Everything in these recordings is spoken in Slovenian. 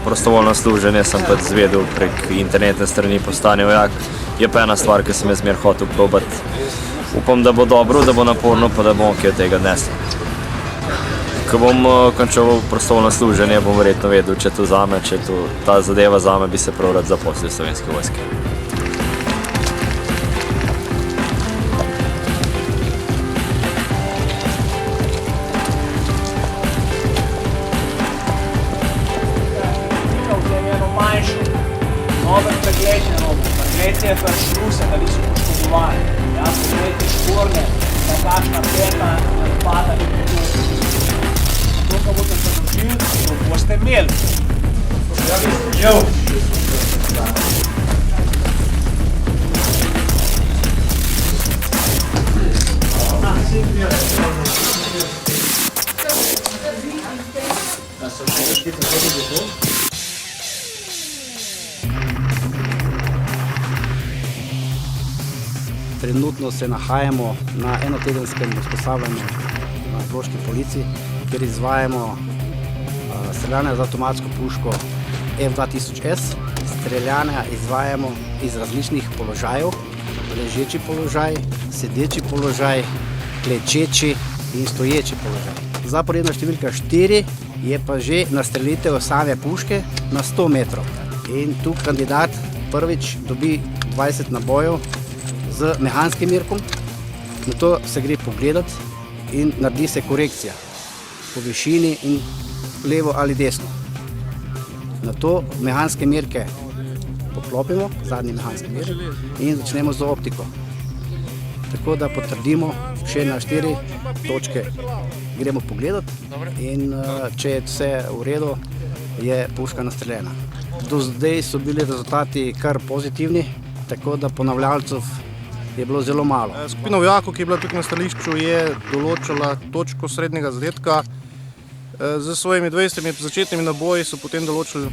prostovoljno služenje sem pač zvedel prek internetne strani Postani vojak. Je pa ena stvar, ki sem jaz zmer hotel probati. Upam, da bo dobro, da bo naporno, pa da bomo kaj od tega nesli. Ko bom končal prostovoljno služenje, bom verjetno vedel, če to zame, če to ta zadeva zame, bi se prav rad zaposlil v Slovenski vojski. Dober pregled je robil, pregled je pa šluse, da niso poškodovali. Jaz sem gledal škorne, da kakšna peta pada in tako. To, ko boste zadržili, to boste imeli. Jo! Trenutno se nahajamo na enotedenskem usposabljanju na Bloški policiji, kjer izvajamo streljanje z avtomatsko puško F2000S. Streljanja izvajamo iz različnih položajev, ležeči položaj, sedeči položaj, klečeči in stoječi položaj. Zaporedna številka 4 je pa že nastrelitev same puške na 100 metrov. In tu kandidat prvič dobi 20 nabojev z mehanskim mirkom, na to se gre pogledat in naredi se korekcija po višini in levo ali desno. Na to mehanske mirke poklopimo, zadnji mehanski mir, in začnemo z optiko. Tako da potrdimo še na 4 točke, gremo pogledat in če je vse v redu, je puška nastreljena. Do zdaj so bili rezultati kar pozitivni, tako da ponavljalcev je bilo zelo malo. Skupina vojakov, ki je bila tukaj na strelišču, je določila točko srednjega zadetka. Z svojimi 20 začetnimi naboji so potem določili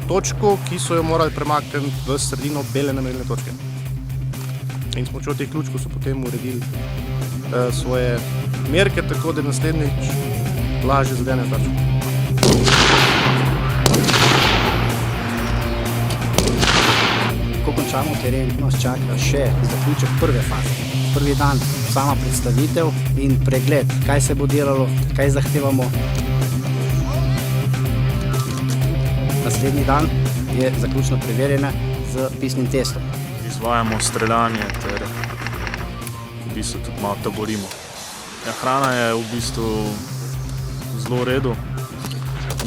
točko, ki so jo morali premakniti v sredino bele namerilne točke. In s pomočjo teh ključkov so potem uredili svoje merke, tako da naslednjič lažje zadene tačko. Ko končamo teren, nas čaka še zaključek prve faze. Prvi dan sama predstavitev in pregled, kaj se bo delalo, kaj zahtevamo. Naslednji dan je zaključno preverjena z pisnim testom. Izvajamo streljanje ter v bistvu tudi malo taborimo. Ja, hrana je v bistvu zelo v redu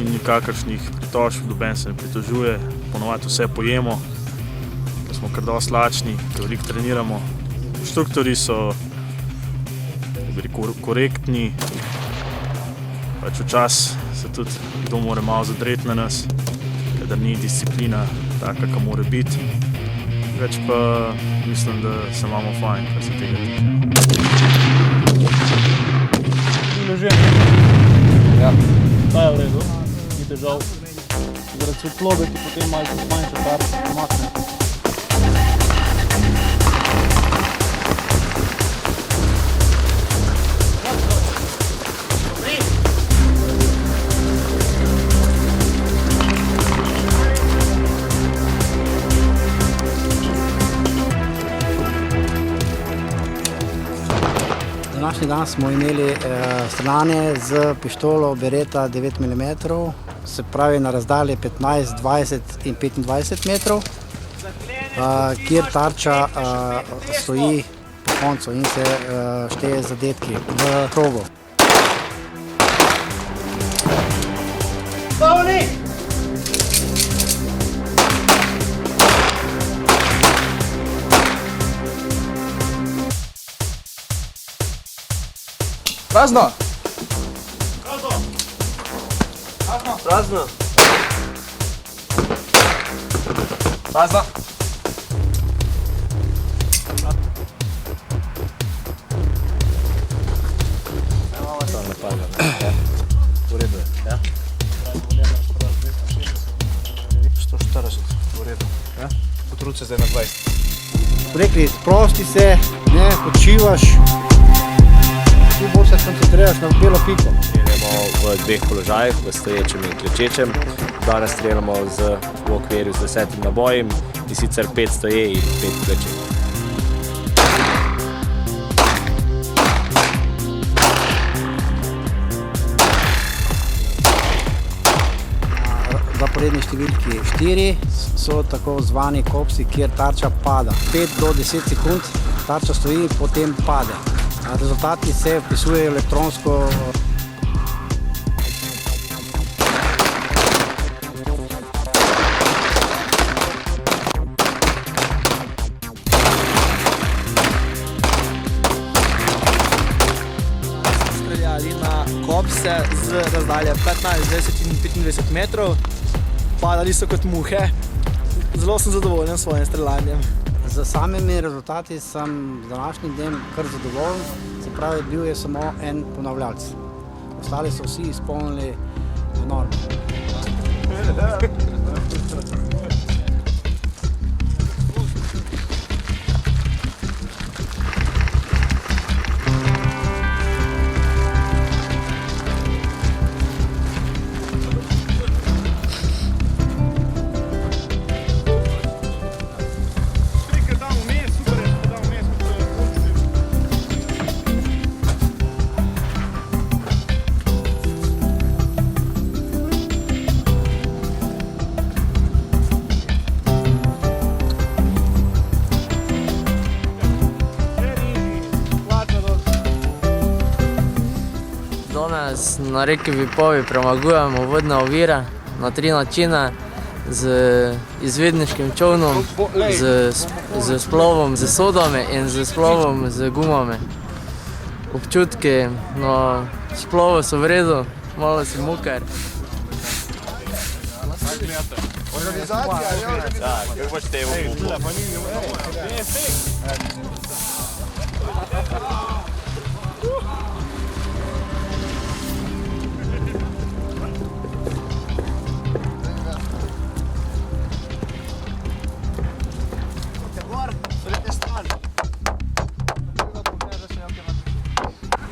in nikakršnih pritožb, noben se ne pritožuje, ponovadi vse pojemo. Smo kar dosti lačni, veliko treniramo. Inštruktorji so korektni, pač včasih se tudi kdo mora malo zadreti na nas, kadar ni disciplina taka, ka mora biti. Več pa mislim, da se imamo fajn, kar se tega tiče. Ležem. Ja. Ta je v redu, ni težav. Zaradi svetlobe ti potem malo manjša tarča pomakne. Današnji dan smo imeli streljanje z pištolo Beretta 9 mm, se pravi na razdalji 15, 20 in 25 metrov, kjer tarča stoji po koncu in se šteje zadetki v krogu. Prazno! Prazno! Prazno! V redu je, ja? 140, v redu. Potrudi se zdaj na 20. Rekli, sprosti se, ne, počivaš, ti bolj se koncentriraš na belo piko. Gremo v dveh položajih, v stoječem in klečečem. danes streljamo v okviru z 10 nabojem, in sicer 500 je in 5 kleče. Zaporedni številki 4 so tako zvani kopsi, kjer tarča pada. 5 do 10 sekund tarča stoji, potem pade. Rezultati se vpisujejo elektronsko. Streljali na kopse z razdalje 15, 20 in 25 metrov. Padali so kot muhe. Zelo sem zadovoljen s svojim streljanjem. Z samimi rezultati sem z današnjim dnem kar zadovoljen, se pravi, bil je samo en ponavljalec. Ostali so vsi izpolnili norme. Danes na reki Vipovi premagujemo vodne ovire na 3 načine: z izvidniškim čolnom, z splovom z sodami in z splovom z gumami. Občutki na splovu so v redu, malo si muker.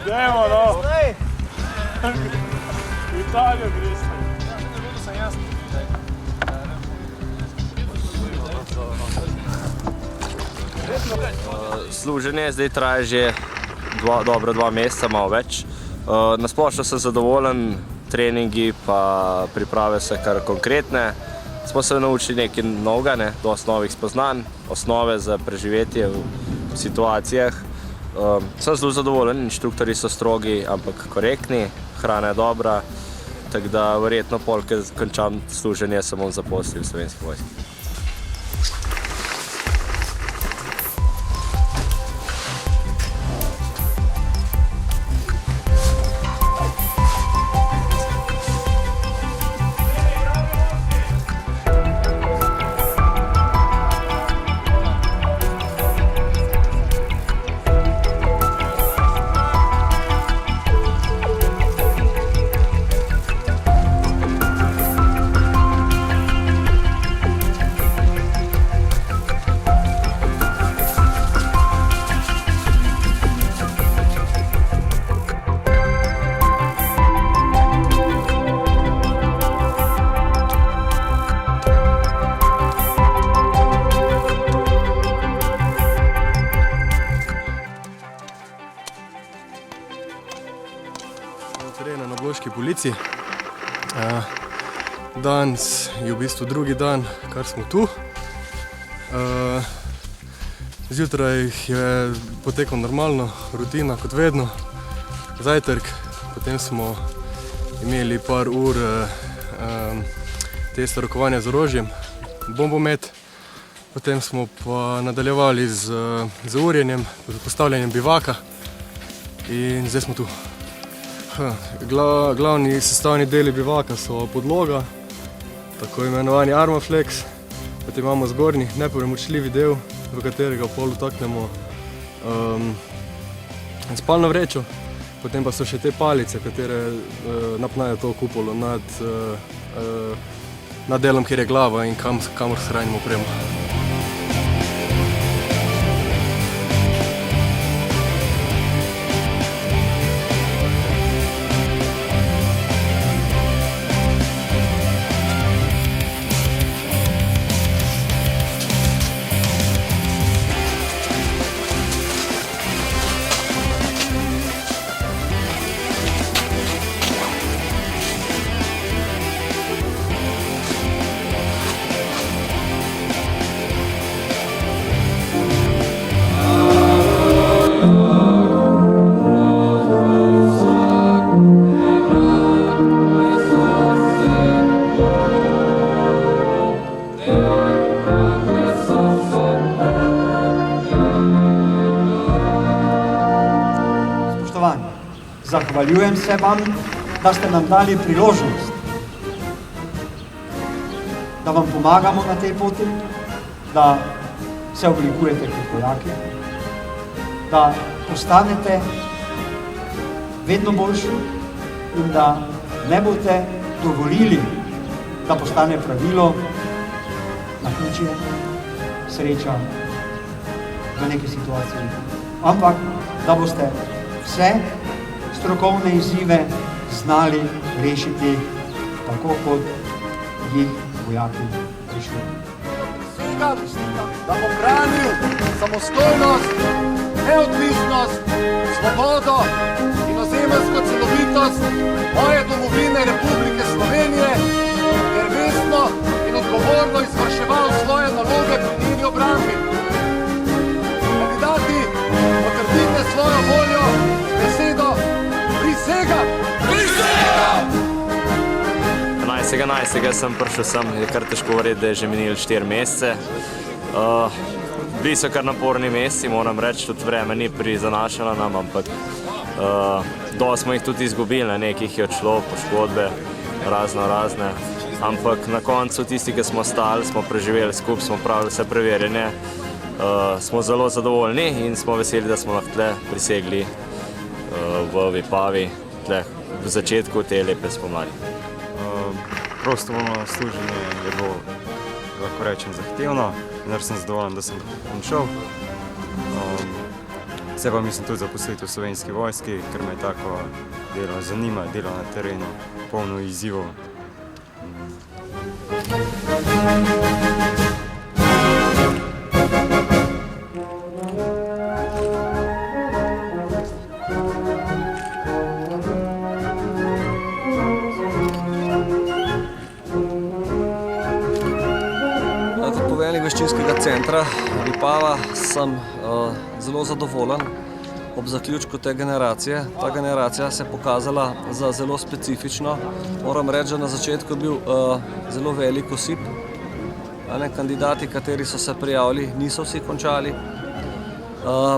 Dajmo, no! V Italijo greste. Služenje zdaj traja že dobro 2 meseca, malo več. Na splošno sem zadovoljen, treningi pa priprave so kar konkretne. Smo se naučili nekaj novega, dosti novih spoznanj, osnove za preživetje v situacijah. Sem zelo zadovoljen, inštruktorji so strogi, ampak korektni, hrana je dobra, tako da verjetno pol, ko končam služenje, se bom zaposlil v Slovenski vojski. Terena na Bloški Polici. Danes je v bistvu drugi dan, kar smo tu. Zjutraj je potekal normalno, rutina kot vedno, zajtrk, potem smo imeli par ur testa rokovanja z orožjem, bombomet, potem smo pa nadaljevali z urjenjem, z postavljanjem bivaka in zdaj smo tu. Glavni sestavni deli bivaka so podloga, tako imenovani Armaflex, potem imamo zgornji nepremočljivi del, v katerega pol vtaknemo spalno vrečo, potem pa so še te palice, katere napnajo to kupolo nad delom, kjer je glava in kamor shranimo opremo. Zahvaljujem se vam, da ste nam dali priložnost, da vam pomagamo na tej poti, da se oblikujete kot vojaki, da postanete vedno boljši in da ne boste dovolili, da postane pravilo naključje, sreča v neki situaciji, ampak da boste vse strokovne izzive znali rešiti tako, kot jih vojaki rešujejo. Da bom branil samostojnost, neodvisnost, svobodo in ozemeljsko celovitost moje domovine Republike Slovenije ter vestno in odgovorno izvrševal svoje naloge pri njeni obrambi. Kandidati, potrdite svojo voljo z besedo prisegam! Prisegam! 11. sem prišel sem, je kar težko verjeti, da je že minilo 4 mesece. Bili so kar naporni meseci, moram reči, tudi vreme ni prizanašalo nam, ampak dosti smo jih tudi izgubili, nekih je odšlo, poškodbe, razne. Ampak na koncu tisti, ki smo ostali, smo preživeli skupaj, smo pravili vse preverjene, smo zelo zadovoljni in smo veseli, da smo lahko tle prisegli v Vipavi, tle v začetku te lepe spomladi. Prostovoljno služenje je bilo, lahko rečem, zahtevno, vendar sem zadovoljen, da sem končal. Se pa mislim tudi zaposliti v Slovenski vojski, ker me tako delo zanima, delo na terenu, polno izzivov. Veščinskega centra Vipava sem zelo zadovoljen ob zaključku te generacije. Ta generacija se je pokazala za zelo specifično. Moram reči, da na začetku je bil zelo velik osip. Kandidati, kateri so se prijavili, niso vsi končali,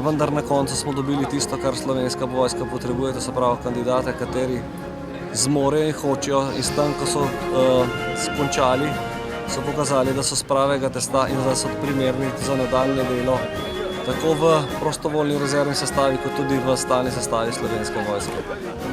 vendar na koncu smo dobili tisto, kar Slovenska vojska potrebuje, to se pravi kandidate, kateri zmorejo in hočejo, in s tem, ko so skončali, so pokazali, da so z pravega testa in da so primerni za nadaljne delo, tako v prostovoljni rezervni sestavi, kot tudi v stalni sestavi Slovenske vojske.